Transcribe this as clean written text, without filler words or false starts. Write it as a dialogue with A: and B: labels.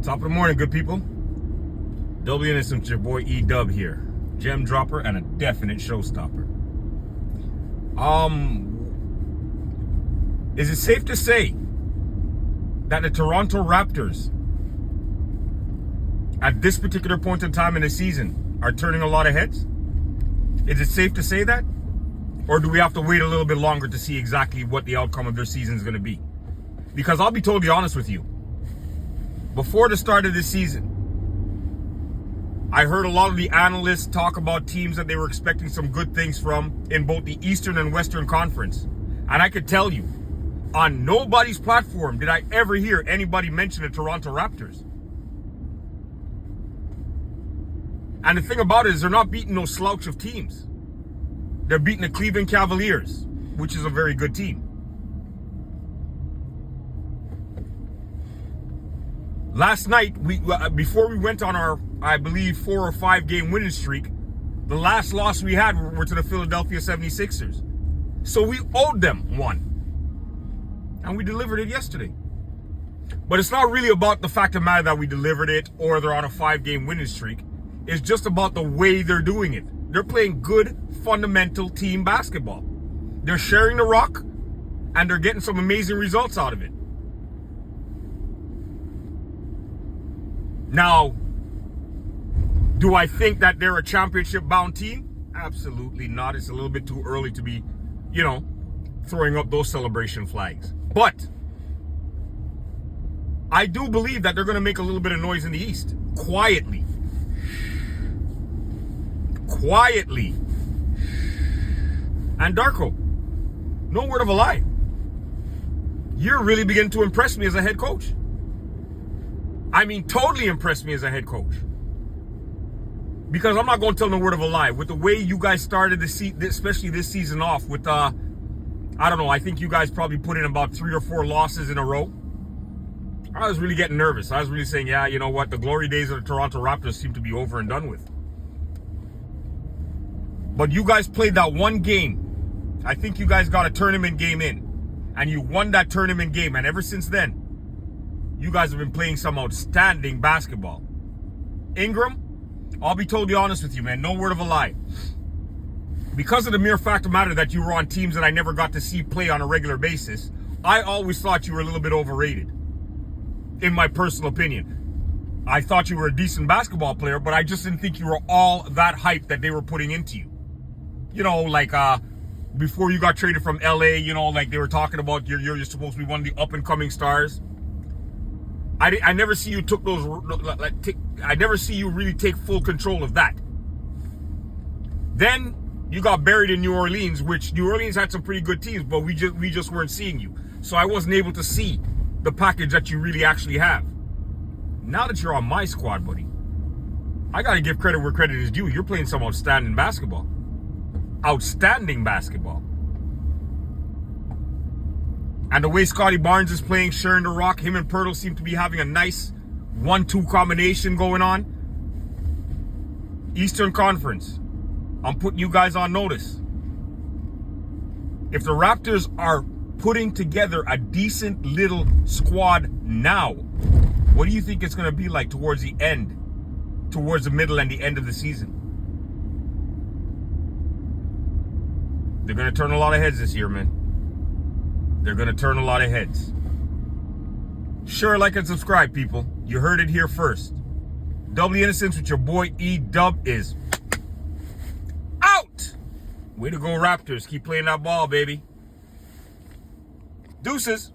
A: Top of the morning, good people. Double Innocence, your boy E-Dub here. Gem dropper and a definite showstopper. Is it safe to say that the Toronto Raptors, at this particular point in time in the season, are turning a lot of heads? Is it safe to say that? Or do we have to wait a little bit longer to see exactly what the outcome of their season is going to be? Because I'll be totally honest with you. Before the start of this season, I heard a lot of the analysts talk about teams that they were expecting some good things from in both the Eastern and Western Conference. And I could tell you, on nobody's platform did I ever hear anybody mention the Toronto Raptors. And the thing about it is they're not beating no slouch of teams. They're beating the Cleveland Cavaliers, which is a very good team. Last night, before we went on our, I believe, 4 or 5 game winning streak, the last loss we had were to the Philadelphia 76ers. So we owed them one. And we delivered it yesterday. But it's not really about the fact of the matter that we delivered it or they're on a 5 game winning streak. It's just about the way they're doing it. They're playing good, fundamental team basketball. They're sharing the rock, and they're getting some amazing results out of it. Now, do I think that they're a championship-bound team? Absolutely not. It's a little bit too early to be, throwing up those celebration flags. But I do believe that they're going to make a little bit of noise in the East. Quietly. And Darko, no word of a lie, you're really beginning to impress me as a head coach. I mean, totally impressed me as a head coach. Because I'm not going to tell no word of a lie. With the way you guys started especially this season off with, I don't know, I think you guys probably put in about 3 or 4 losses in a row. I was really getting nervous. I was really saying, yeah, you know what? The glory days of the Toronto Raptors seem to be over and done with. But you guys played that one game. I think you guys got a tournament game in. And you won that tournament game. And ever since then, you guys have been playing some outstanding basketball. Ingram, I'll be totally honest with you, man. No word of a lie. Because of the mere fact of the matter that you were on teams that I never got to see play on a regular basis, I always thought you were a little bit overrated. In my personal opinion. I thought you were a decent basketball player, but I just didn't think you were all that hype that they were putting into you. Before you got traded from LA, like they were talking about you're supposed to be one of the up-and-coming stars. I never see you took those. I never see you really take full control of that. Then you got buried in New Orleans, which New Orleans had some pretty good teams, but we just weren't seeing you. So I wasn't able to see the package that you really actually have. Now that you're on my squad, buddy, I got to give credit where credit is due. You're playing some outstanding basketball. Outstanding basketball. And the way Scotty Barnes is playing, sharing the rock, him and Pirtle seem to be having a nice 1-2 combination going on. Eastern Conference, I'm putting you guys on notice. If the Raptors are putting together a decent little squad now, what do you think it's going to be like towards the middle and the end of the season? They're going to turn a lot of heads this year, man. They're going to turn a lot of heads. Sure, like and subscribe, people. You heard it here first. Double Innocence with your boy E-Dub is out. Way to go, Raptors. Keep playing that ball, baby. Deuces.